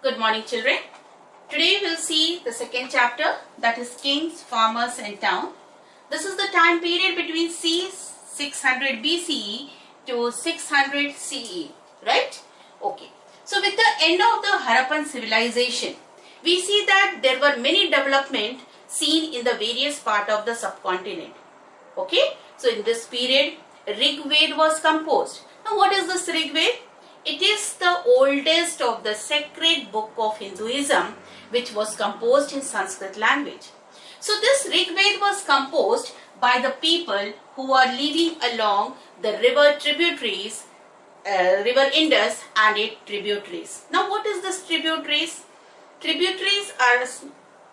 Good morning, children. Today we'll see the second chapter, that is Kings, Farmers and Town. This is the time period between c. 600 BCE to 600 CE, right? Okay. So with the end of the Harappan civilization, we see that there were many development seen in the various part of the subcontinent. Okay. So in this period, Rig Ved was composed. Now what is this Rig Ved? It is the oldest of the sacred book of Hinduism, which was composed in Sanskrit language. So this Rig Ved was composed by the people who are living along the river tributaries, river Indus and its tributaries. Now what is this tributaries? Tributaries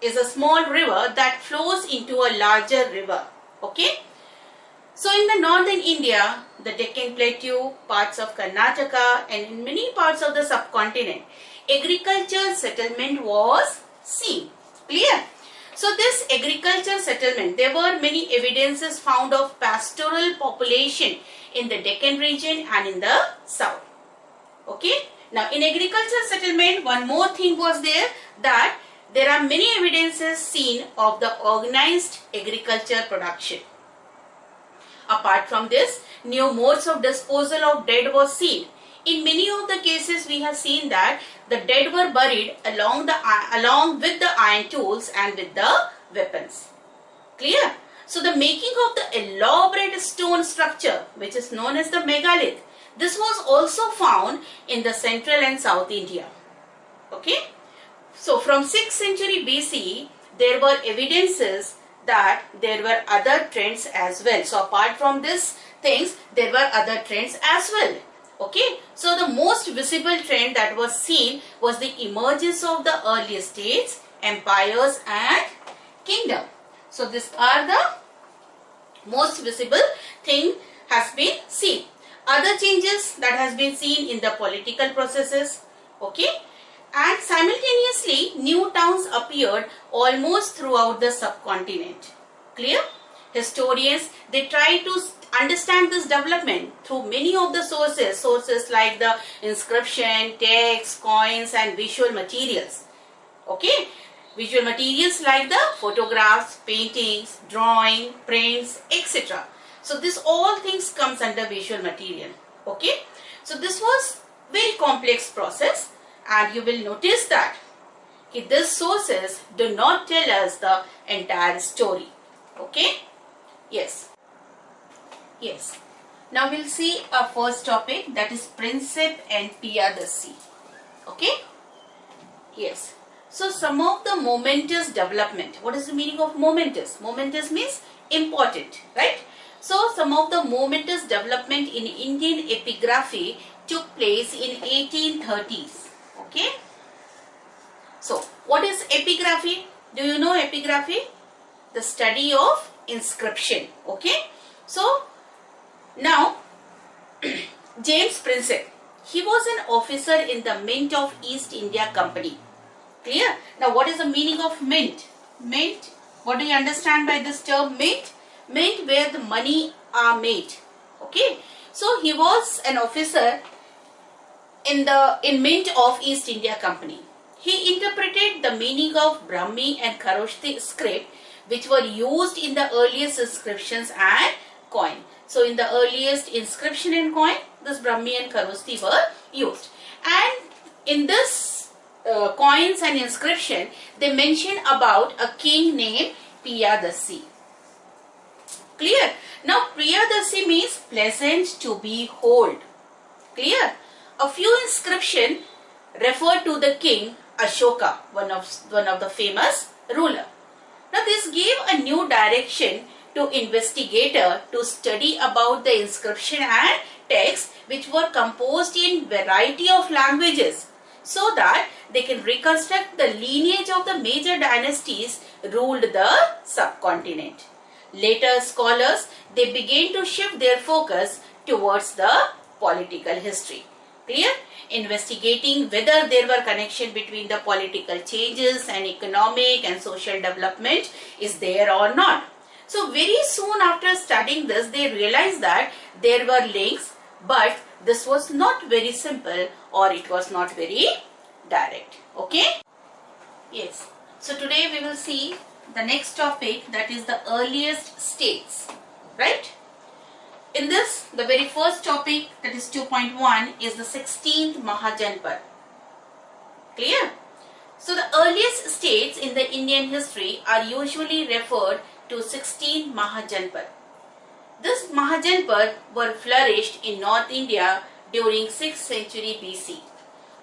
is a small river that flows into a larger river. Okay. So in the northern India, the Deccan Plateau, parts of Karnataka and in many parts of the subcontinent, agriculture settlement was seen. Clear? So this agriculture settlement, there were many evidences found of pastoral population in the Deccan region and in the south. Okay. Now in agriculture settlement, one more thing was there, that there are many evidences seen of the organized agriculture production. Apart from this, new modes of disposal of dead was seen. In many of the cases, we have seen that the dead were buried along with the iron tools and with the weapons. Clear? So the making of the elaborate stone structure, which is known as the megalith, this was also found in the central and south India. Okay? So from 6th century BCE, there were evidences that there were other trends as well. So apart from these things, there were other trends as well. Okay. So the most visible trend that was seen was the emergence of the early states, empires and kingdom. So these are the most visible thing has been seen. Other changes that has been seen in the political processes. Okay. And simultaneously, new towns appeared almost throughout the subcontinent. Clear? Historians, they try to understand this development through many of the sources like the inscription, text, coins and visual materials. Okay? Visual materials like the photographs, paintings, drawing, prints, etc. So this all things comes under visual material. Okay? So this was very complex process. And you will notice that these sources do not tell us the entire story. Okay? Yes. Yes. Now we'll see our first topic, that is Principia and PRC. Okay? Yes. So some of the momentous development. What is the meaning of momentous? Momentous means important, right? So some of the momentous development in Indian epigraphy took place in 1830s. Okay. So, what is epigraphy? Do you know epigraphy? The study of inscription. Okay. So, now, James Princip, he was an officer in the Mint of East India Company. Clear? Now, what is the meaning of mint? Mint, what do you understand by this term mint? Mint where the money are made. Okay. So, he was an officer in Mint of East India Company. He interpreted the meaning of Brahmi and Kharosthi script, which were used in the earliest inscriptions and coin. So in the earliest inscription and coin, this Brahmi and Kharosthi were used. And in this coins and inscription, they mention about a king named Priyadasi. Clear? Now Priyadasi means pleasant to behold. Clear? A few inscriptions refer to the king Ashoka, one of the famous ruler. Now this gave a new direction to investigator to study about the inscription and text which were composed in variety of languages, so that they can reconstruct the lineage of the major dynasties ruled the subcontinent. Later scholars, they began to shift their focus towards the political history. Clear? Investigating whether there were connection between the political changes and economic and social development is there or not. So very soon after studying this, they realized that there were links, but this was not very simple or it was not very direct. Okay? Yes. So today we will see the next topic, that is the earliest states. Right? In this, the very first topic, that is 2.1, is the 16th Mahajanpad. Clear? So the earliest states in the Indian history are usually referred to 16 Mahajanpad. This Mahajanpad were flourished in North India during 6th century BC.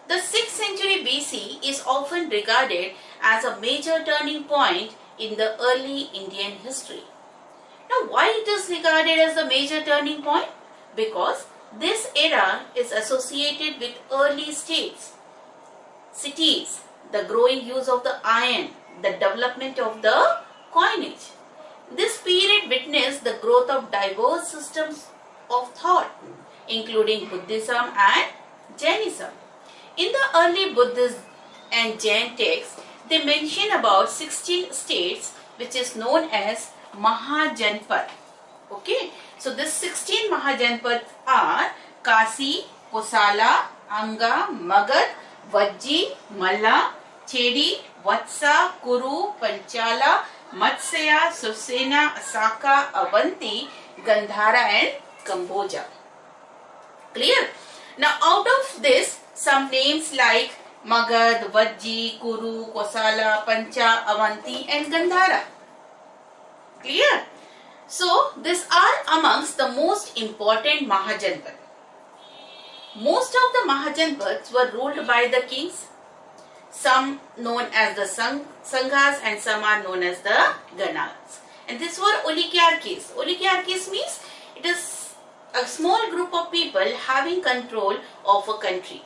The 6th century BC is often regarded as a major turning point in the early Indian history. Now, why it is regarded as a major turning point? Because this era is associated with early states, cities, the growing use of the iron, the development of the coinage. This period witnessed the growth of diverse systems of thought, including Buddhism and Jainism. In the early Buddhist and Jain texts, they mention about 16 states, which is known as Mahajanpad. Okay, so this 16 Mahajanpads are Kasi, Kosala, Anga, Magad, Vajji, Malla, Chedi, Vatsa, Kuru, Panchala, Matsya, Susena, Asaka, Avanti, Gandhara and Kamboja. Clear? Now out of this, some names like Magad, Vajji, Kuru, Kosala, Pancha, Avanti and Gandhara. Clear? So these are amongst the most important Mahajanpads. Most of the Mahajanpads were ruled by the kings, some known as the Sanghas and some are known as the Ganas. And these were oligarchies. Oligarchies means it is a small group of people having control of a country.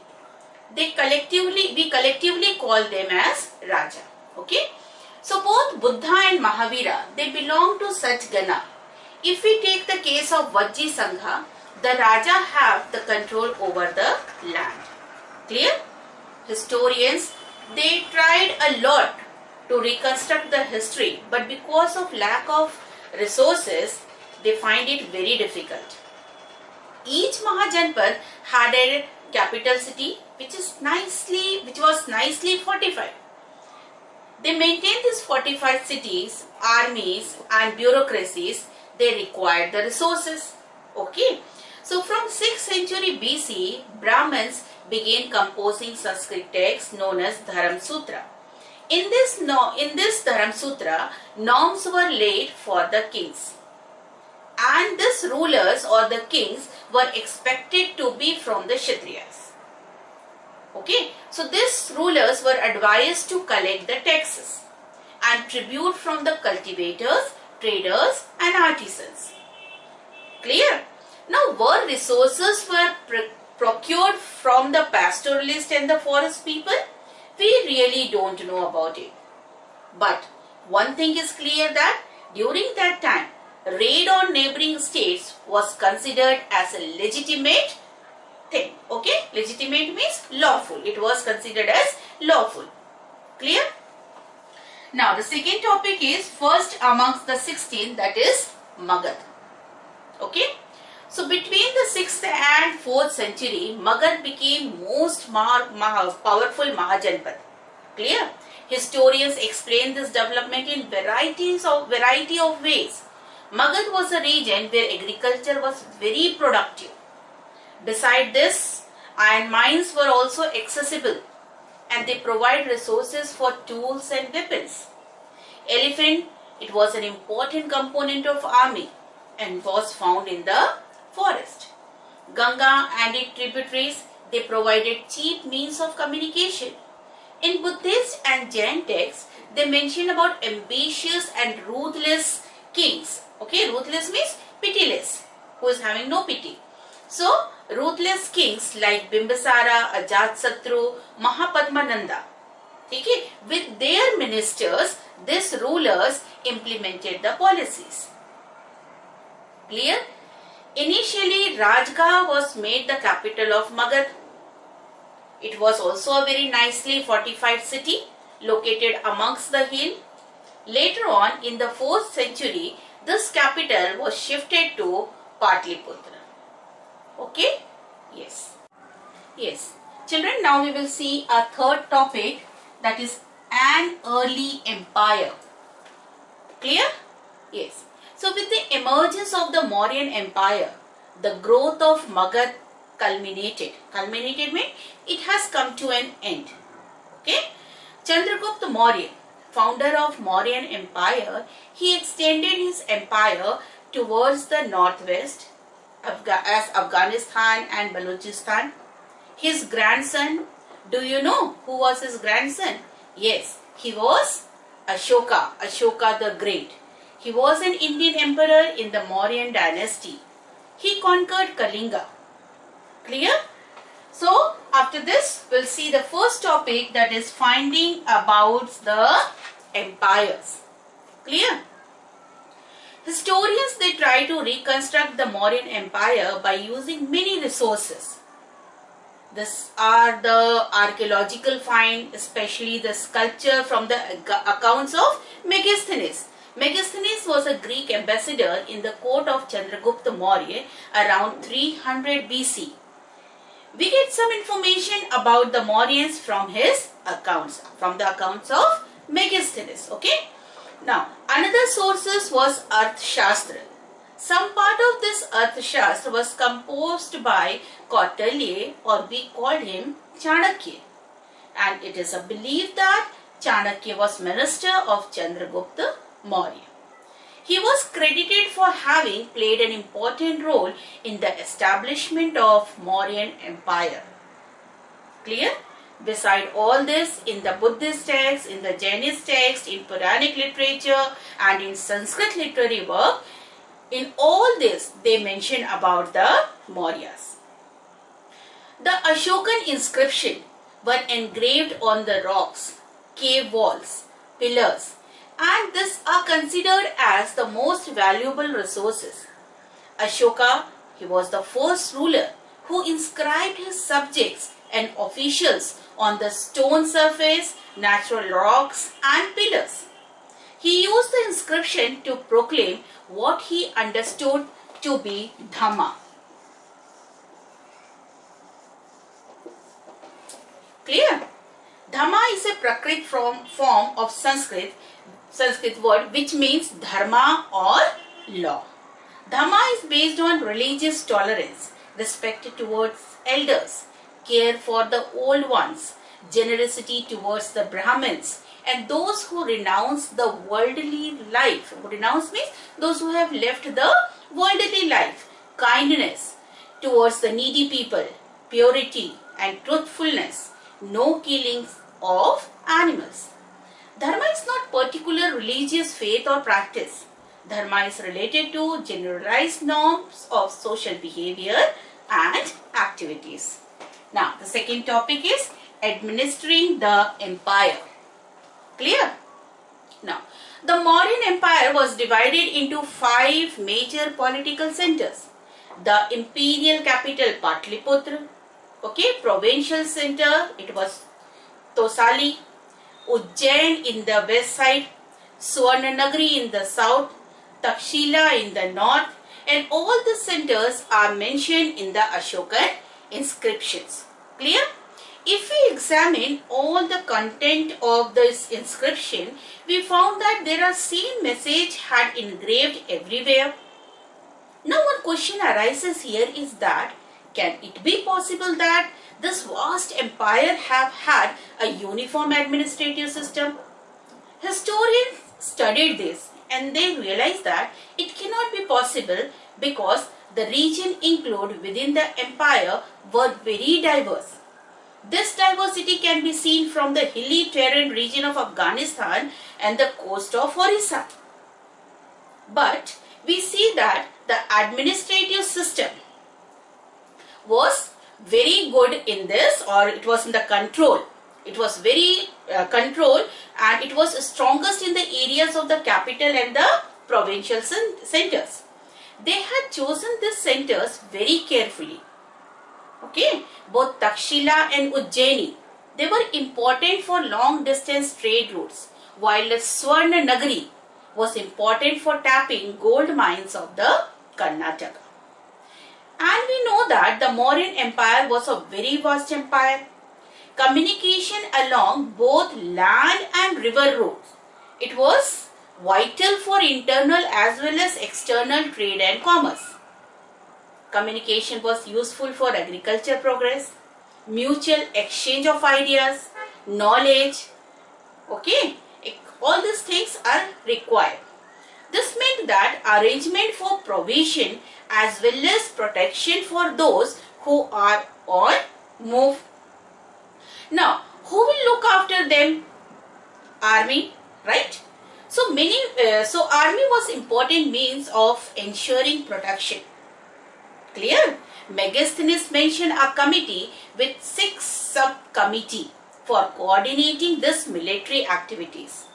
We collectively call them as Raja. Okay? So both Buddha and Mahavira, they belong to such Gana. If we take the case of Vajji Sangha, the Raja have the control over the land. Clear? Historians, they tried a lot to reconstruct the history, but because of lack of resources, they find it very difficult. Each Mahajanpad had a capital city which was nicely fortified. They maintained these fortified cities, armies and bureaucracies. They required the resources. Okay. So from 6th century BC, Brahmins began composing Sanskrit texts known as Dharam Sutra. In this Dharam Sutra, norms were laid for the kings. And these rulers or the kings were expected to be from the Kshatriyas. Okay, so these rulers were advised to collect the taxes and tribute from the cultivators, traders and artisans. Clear? Now, were resources were procured from the pastoralists and the forest people? We really don't know about it. But one thing is clear, that during that time, raid on neighboring states was considered as a legitimate thing. Okay? Legitimate means lawful. It was considered as lawful. Clear? Now, the second topic is first amongst the 16, that is Magad. Okay? So, between the 6th and 4th century, Magad became most powerful Mahajanpad. Clear? Historians explain this development in variety of ways. Magad was a region where agriculture was very productive. Beside this, iron mines were also accessible and they provide resources for tools and weapons. Elephant, it was an important component of army and was found in the forest. Ganga and its tributaries, they provided cheap means of communication. In Buddhist and Jain texts, they mention about ambitious and ruthless kings. Okay, ruthless means pitiless, who is having no pity. So, ruthless kings like Bimbisara, Ajatsatru, Mahapadmananda. Okay, with their ministers, these rulers implemented the policies. Clear? Initially, Rajgah was made the capital of Magad. It was also a very nicely fortified city located amongst the hill. Later on, in the 4th century, this capital was shifted to Patliputra. Okay? Yes. Yes. Children, now we will see a third topic, that is an early empire. Clear? Yes. So with the emergence of the Mauryan Empire, the growth of Magad culminated. Culminated means it has come to an end. Okay? Chandragupta Maurya, founder of Mauryan Empire, he extended his empire towards the northwest as Afghanistan and Balochistan. His grandson, do you know who was his grandson? Yes, he was Ashoka the Great. He was an Indian emperor in the Mauryan dynasty. He conquered Kalinga. Clear? So, after this, we'll see the first topic, that is finding about the empires. Clear? Historians, they try to reconstruct the Mauryan Empire by using many resources. These are the archaeological finds, especially the sculpture from the accounts of Megasthenes. Megasthenes was a Greek ambassador in the court of Chandragupta Maurya around 300 BC. We get some information about the Mauryans from his accounts, from the accounts of Megasthenes. Okay. Now, another sources was Arthashastra. Some part of this Arthashastra was composed by Kautilya, or we called him Chanakya. And it is a belief that Chanakya was minister of Chandragupta Maurya. He was credited for having played an important role in the establishment of Mauryan Empire. Clear? Beside all this, in the Buddhist texts, in the Jainist texts, in Puranic literature and in Sanskrit literary work, in all this they mention about the Mauryas. The Ashokan inscription were engraved on the rocks, cave walls, pillars, and these are considered as the most valuable resources. Ashoka, he was the first ruler who inscribed his subjects and officials on the stone surface, natural rocks and pillars. He used the inscription to proclaim what he understood to be Dhamma. Clear? Dhamma is a Prakrit form of Sanskrit word which means Dharma or law. Dhamma is based on religious tolerance, respect towards elders, care for the old ones, generosity towards the Brahmins, and those who renounce the worldly life. Renounce means those who have left the worldly life. Kindness towards the needy people, purity and truthfulness, no killings of animals. Dharma is not particular religious faith or practice. Dharma is related to generalized norms of social behavior and activities. Now, the second topic is administering the empire. Clear? Now, the Mauryan Empire was divided into 5 major political centers. The imperial capital Patliputra, okay, provincial center, it was Tosali, Ujjain in the west side, Suvarnanagari in the south, Takshila in the north, and all the centers are mentioned in the Ashokan inscriptions. Clear? If we examine all the content of this inscription, we found that there are same message had engraved everywhere. Now one question arises here is that, can it be possible that this vast empire have had a uniform administrative system? Historians studied this and they realized that it cannot be possible because the region included within the empire were very diverse. This diversity can be seen from the hilly terrain region of Afghanistan and the coast of Orissa. But we see that the administrative system was very good in this, or it was in the control. It was very controlled, and it was strongest in the areas of the capital and the provincial centers. They had chosen these centers very carefully. Okay, both Takshila and Ujjaini, they were important for long distance trade routes, while the Suvarnanagari was important for tapping gold mines of the Karnataka. And we know that the Mauryan Empire was a very vast empire. communication along both land and river routes. It was vital for internal as well as external trade and commerce. Communication was useful for agriculture progress, mutual exchange of ideas, knowledge. Okay, all these things are required. This meant that arrangement for provision as well as protection for those who are on move. Now, who will look after them? Army, right? So army was important means of ensuring protection. Clear? Megasthenes mentioned a committee with 6 subcommittee for coordinating this military activities.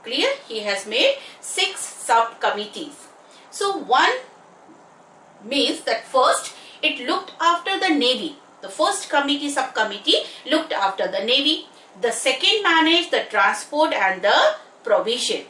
Clear? He has made 6 subcommittees. So one means that first it looked after the navy. The first subcommittee looked after the navy. The second managed the transport and the provision.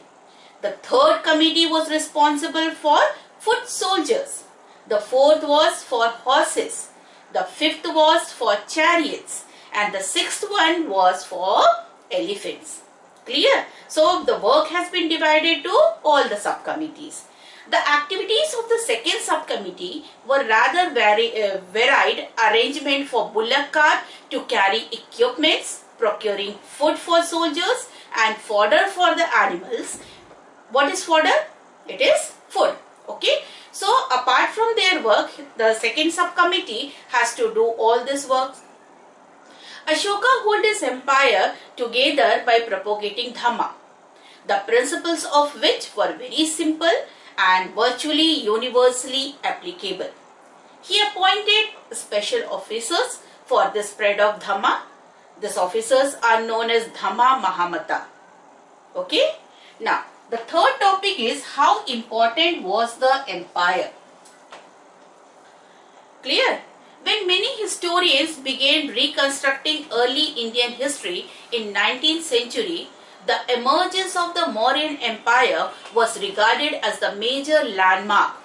The third committee was responsible for foot soldiers. The fourth was for horses. The fifth was for chariots. And the sixth one was for elephants. Clear? So the work has been divided to all the subcommittees. The activities of the second subcommittee were rather varied. Arrangement for bullock cart to carry equipments, procuring food for soldiers and fodder for the animals. What is fodder? It is food. Okay. So apart from their work, the second subcommittee has to do all this work. Ashoka held his empire together by propagating Dhamma, the principles of which were very simple and virtually universally applicable. He appointed special officers for the spread of Dhamma. These officers are known as Dhamma Mahamata. Okay? Now, the third topic is how important was the empire. Clear? When many historians began reconstructing early Indian history in 19th century, the emergence of the Mauryan Empire was regarded as the major landmark.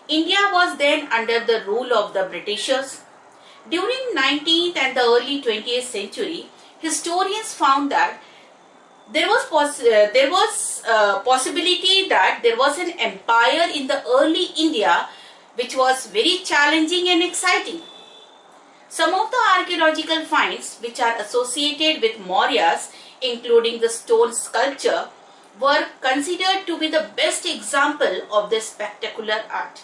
India was then under the rule of the Britishers. During 19th and the early 20th century, historians found that there was possibility that there was an empire in the early India which was very challenging and exciting. Some of the archaeological finds which are associated with Mauryas, including the stone sculpture, were considered to be the best example of this spectacular art.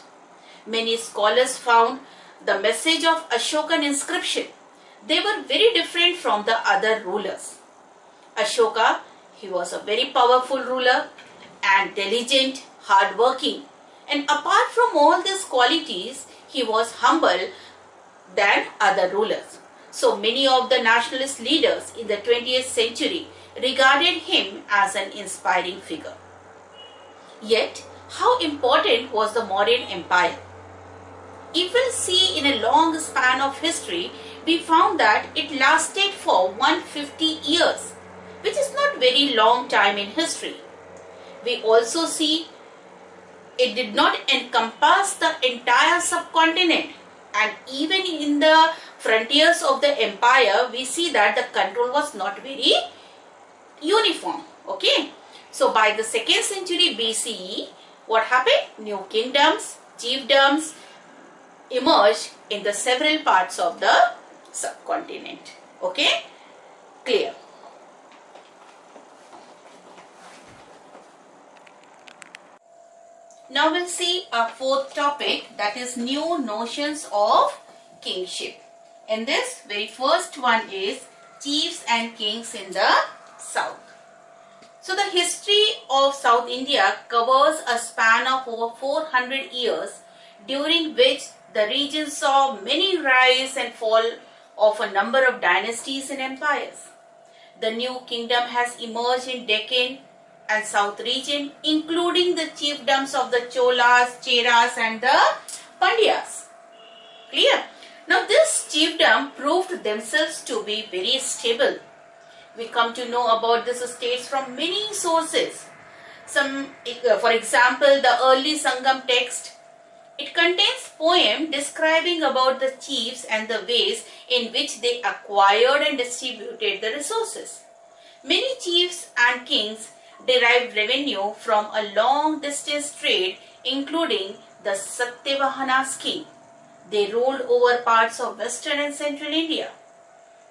Many scholars found the message of Ashokan inscription. They were very different from the other rulers. Ashoka, he was a very powerful ruler and diligent, hard-working. And apart from all these qualities, he was humble than other rulers. So many of the nationalist leaders in the 20th century regarded him as an inspiring figure. Yet, how important was the Mauryan Empire? If we see in a long span of history, we found that it lasted for 150 years, which is not very long time in history. We also see it did not encompass the entire subcontinent, and even in the frontiers of the empire, we see that the control was not very uniform. Okay, so by the 2nd century BCE, what happened? New kingdoms, chiefdoms emerged in the several parts of the subcontinent. Okay, clear? Now we'll see our fourth topic, that is new notions of kingship. In this, very first one is chiefs and kings in the south. So the history of South India covers a span of over 400 years, during which the region saw many rise and fall of a number of dynasties and empires. The new kingdom has emerged in Deccan and South region, including the chiefdoms of the Cholas, Cheras and the Pandyas. Clear? Now this chiefdom proved themselves to be very stable. We come to know about these states from many sources. For example, the early Sangam text It contains poem describing about the chiefs and the ways in which they acquired and distributed the resources. Many chiefs and kings derived revenue from a long distance trade, including the Satyavahana's king. They ruled over parts of western and central India.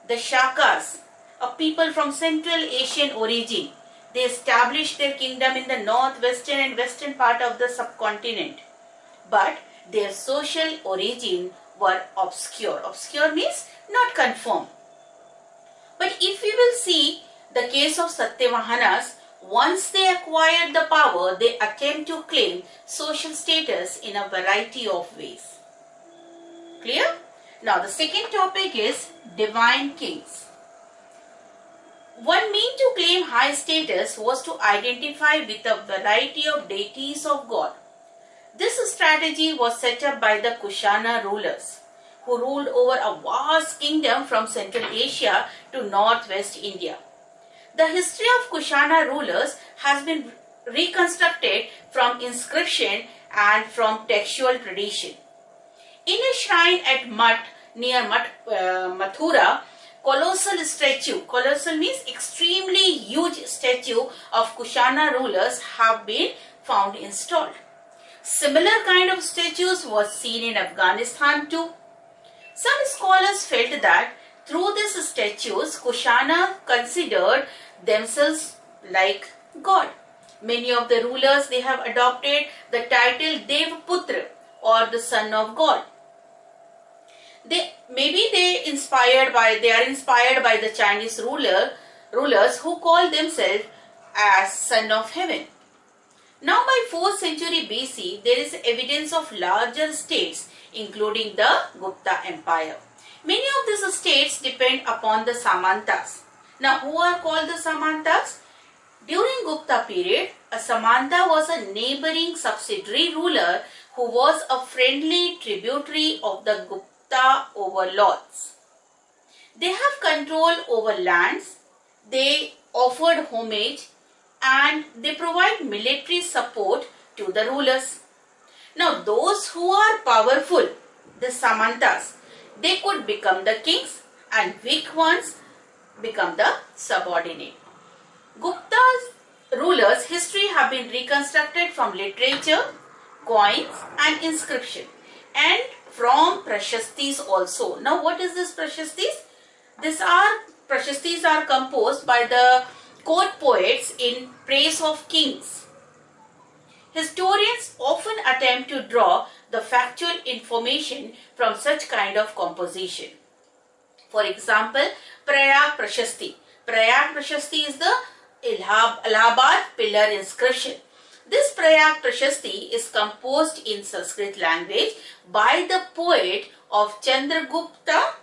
The Shakas, a people from Central Asian origin, they established their kingdom in the northwestern and western part of the subcontinent. But their social origin were obscure. Obscure means not confirmed. But if we will see the case of Satyavahanas, once they acquired the power, they attempt to claim social status in a variety of ways. Clear? Now the second topic is divine kings. One mean to claim high status was to identify with a variety of deities of God. This strategy was set up by the Kushana rulers, who ruled over a vast kingdom from Central Asia to northwest India. The history of Kushana rulers has been reconstructed from inscription and from textual tradition. In a shrine at near Mathura, colossal means extremely huge statue of Kushana rulers have been found installed. Similar kind of statues was seen in Afghanistan too. Some scholars felt that through these statues, Kushana considered themselves like God. Many of the rulers, they have adopted the title Devputra or the son of God. They are inspired by the Chinese rulers who call themselves as son of heaven. Now by 4th century BC, there is evidence of larger states including the Gupta Empire. Many of these states depend upon the Samantas. Now who are called the Samantas? During Gupta period, a Samanta was a neighboring subsidiary ruler who was a friendly tributary of the Gupta overlords. They have control over lands, they offered homage, and they provide military support to the rulers. Now those who are powerful, the Samantas, they could become the kings and weak ones become the subordinate. Gupta's rulers' history have been reconstructed from literature, coins and inscription and from prashastis also. Now what is this prashastis? Prashastis are composed by the court poets in praise of kings. Historians often attempt to draw the factual information from such kind of composition. For example, Prayag Prashasti. Prayag Prashasti is the Allahabad pillar inscription. This Prayag Prashasti is composed in Sanskrit language by the poet of Chandragupta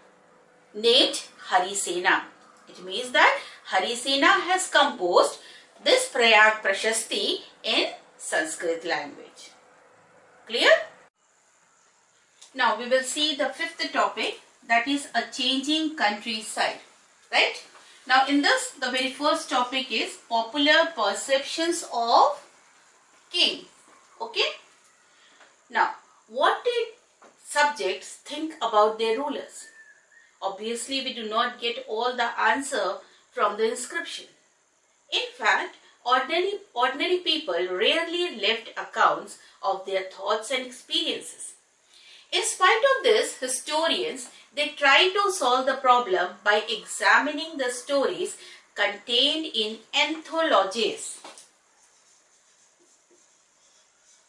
named Harisena. It means that Harisena has composed this Prayag Prashasti in Sanskrit language. Clear? Now we will see the fifth topic, that is a changing countryside. Right? Now in this, the very first topic is popular perceptions of king. Okay? Now, what did subjects think about their rulers? Obviously, we do not get all the answer from the inscription. In fact, ordinary people rarely left accounts of their thoughts and experiences. In spite of this, historians, they try to solve the problem by examining the stories contained in anthologies.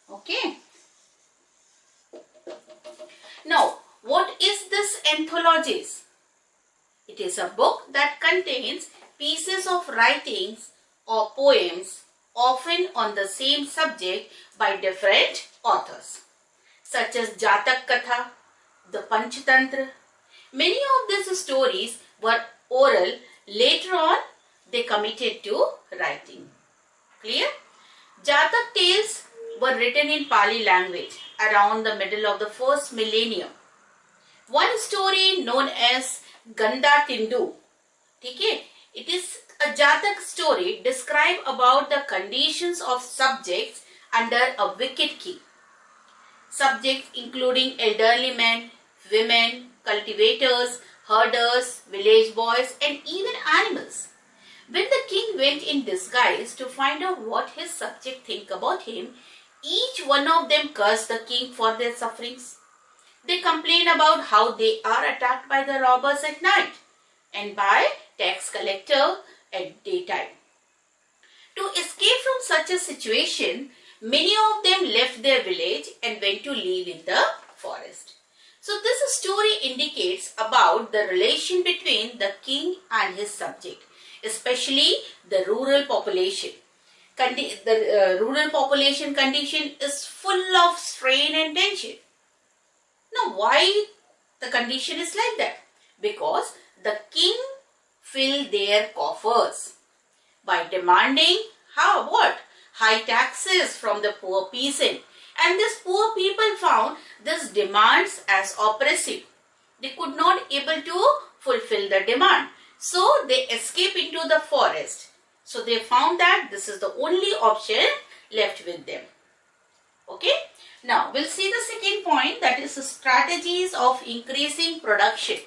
Okay. Now, what is this anthologies? It is a book that contains pieces of writings or poems often on the same subject by different authors, such as Jatak Katha, the Panchatantra. Many of these stories were oral. Later on, they committed to writing. Clear? Jatak tales were written in Pali language around the middle of the first millennium. One story known as Ganda Tindu, okay, it is a Jatak story describe about the conditions of subjects under a wicked king. subjects including elderly men, women, cultivators, herders, village boys, and even animals. When the king went in disguise to find out what his subjects think about him, each one of them cursed the king for their sufferings. They complain about how they are attacked by the robbers at night and by tax collector at daytime. To escape from such a situation, many of them left their village and went to live in the forest. So this story indicates about the relation between the king and his subject, especially the rural population. The rural population condition is full of strain and tension. Now, why the condition is like that? Because the king filled their coffers by demanding high taxes from the poor peasant, and these poor people found these demands as oppressive. They could not able to fulfill the demand, so they escaped into the forest. So they found that this is the only option left with them. Okay. Now we'll see the second point, that is strategies of increasing production.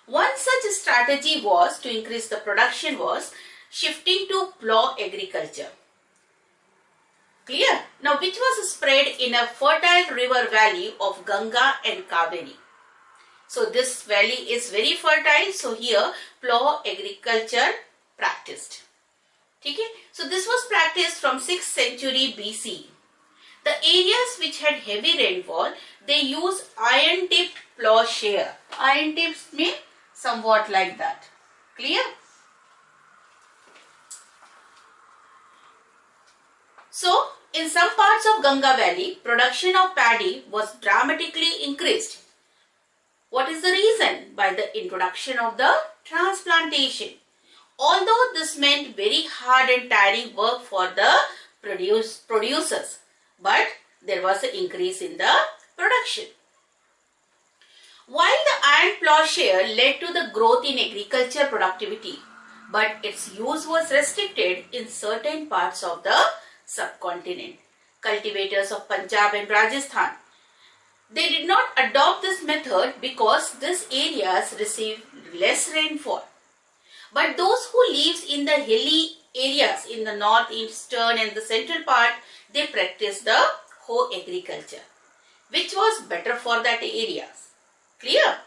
One such strategy was to increase the production was shifting to plough agriculture. Clear? Now which was spread in a fertile river valley of Ganga and Kaveri. So this valley is very fertile, so here plough agriculture practiced. Okay? So this was practiced from 6th century BC. The areas which had heavy rainfall, they used iron-tipped plowshare. Iron tips mean somewhat like that. Clear? So, in some parts of Ganga Valley, production of paddy was dramatically increased. What is the reason? By the introduction of the transplantation. Although this meant very hard and tiring work for the producers, but there was an increase in the production. While the iron plowshare led to the growth in agriculture productivity, but its use was restricted in certain parts of the subcontinent. Cultivators of Punjab and Rajasthan, they did not adopt this method because these areas received less rainfall. But those who lived in the hilly areas in the northeastern and the central part, they practiced the hoe agriculture, which was better for that areas. Clear?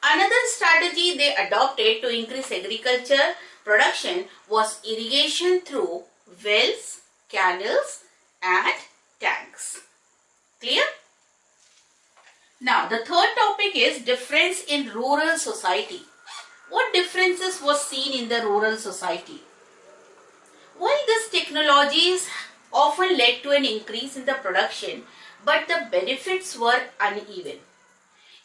Another strategy they adopted to increase agriculture production was irrigation through wells, canals and tanks. Clear? Now the third topic is difference in rural society. What differences was seen in the rural society? While these technologies often led to an increase in the production, but the benefits were uneven.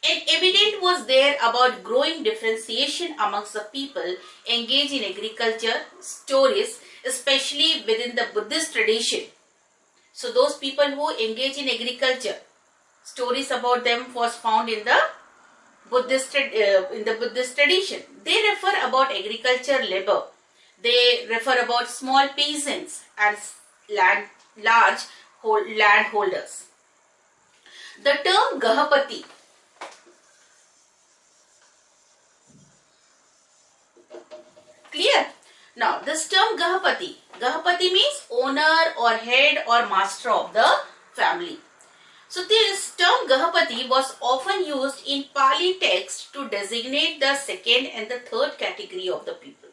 An evidence was there about growing differentiation amongst the people engaged in agriculture stories, especially within the Buddhist tradition. So those people who engage in agriculture, stories about them was found in the Buddhist tradition. They refer about agriculture labor. They refer about small peasants and large landholders. The term Gahapati clear? Now this term Gahapati means owner or head or master of the family. So this term Gahapati was often used in Pali text to designate the second and the third category of the people.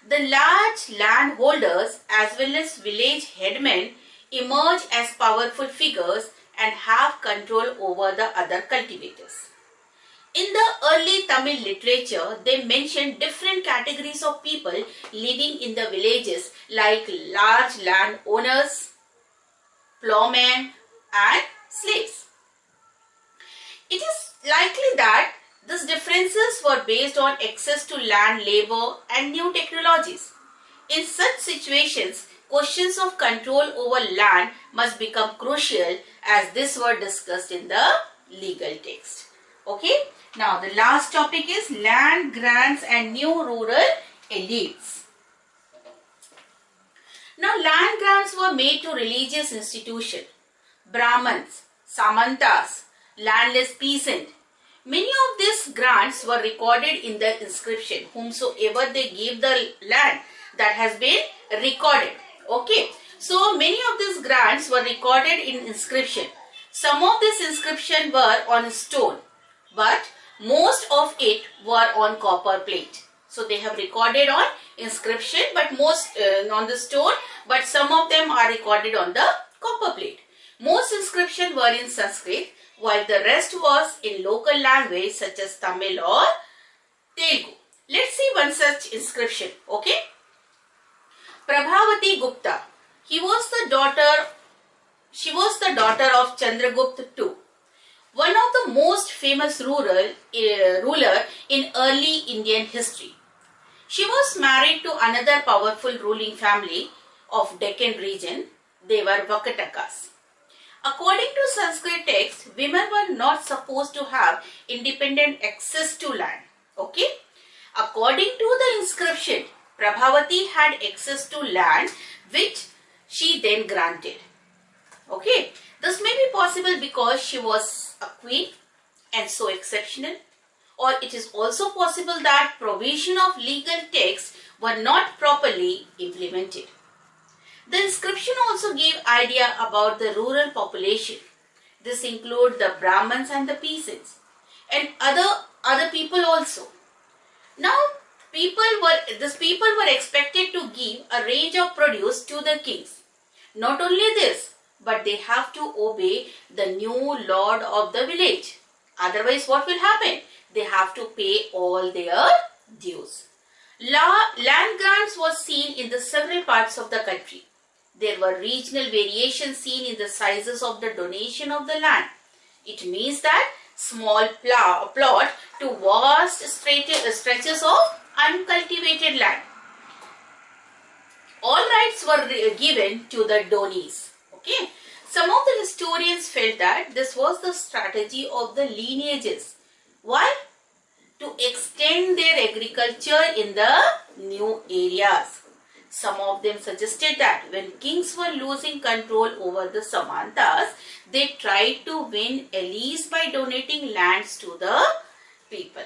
The large landholders as well as village headmen emerge as powerful figures and have control over the other cultivators. In the early Tamil literature, they mention different categories of people living in the villages like large landowners, plowmen and slaves. It is likely that these differences were based on access to land, labor and new technologies. In such situations, questions of control over land must become crucial, as this were discussed in the legal text. Okay. Now the last topic is land grants and new rural elites. Now land grants were made to religious institutions. Brahmins, Samantas, landless peasant. Many of these grants were recorded in the inscription. Whomsoever they gave the land, that has been recorded. Okay. So many of these grants were recorded in inscription. Some of this inscription were on stone, but most of it were on copper plate. So they have recorded on inscription, but most on the stone, but some of them are recorded on the copper plate. Most inscriptions were in Sanskrit, while the rest was in local language such as Tamil or Telugu. Let's see one such inscription. Okay. Prabhavati Gupta. She was the daughter of Chandragupta II, one of the most famous ruler in early Indian history. She was married to another powerful ruling family of Deccan region. They were Vakatakas. According to Sanskrit text, women were not supposed to have independent access to land. Okay? According to the inscription, Prabhavati had access to land which she then granted. Okay? This may be possible because she was a queen and so exceptional, or it is also possible that provision of legal texts were not properly implemented. The inscription also gave idea about the rural population. This include the Brahmins and the peasants and other people also. Now these people were expected to give a range of produce to the kings. Not only this, but they have to obey the new lord of the village. Otherwise, what will happen? They have to pay all their dues. Land grants was seen in the several parts of the country. There were regional variations seen in the sizes of the donation of the land. It means that small plot to vast stretches of uncultivated land. All rights were given to the donees. Okay. Some of the historians felt that this was the strategy of the lineages. Why? To extend their agriculture in the new areas. Some of them suggested that when kings were losing control over the Samantas, they tried to win allies by donating lands to the people.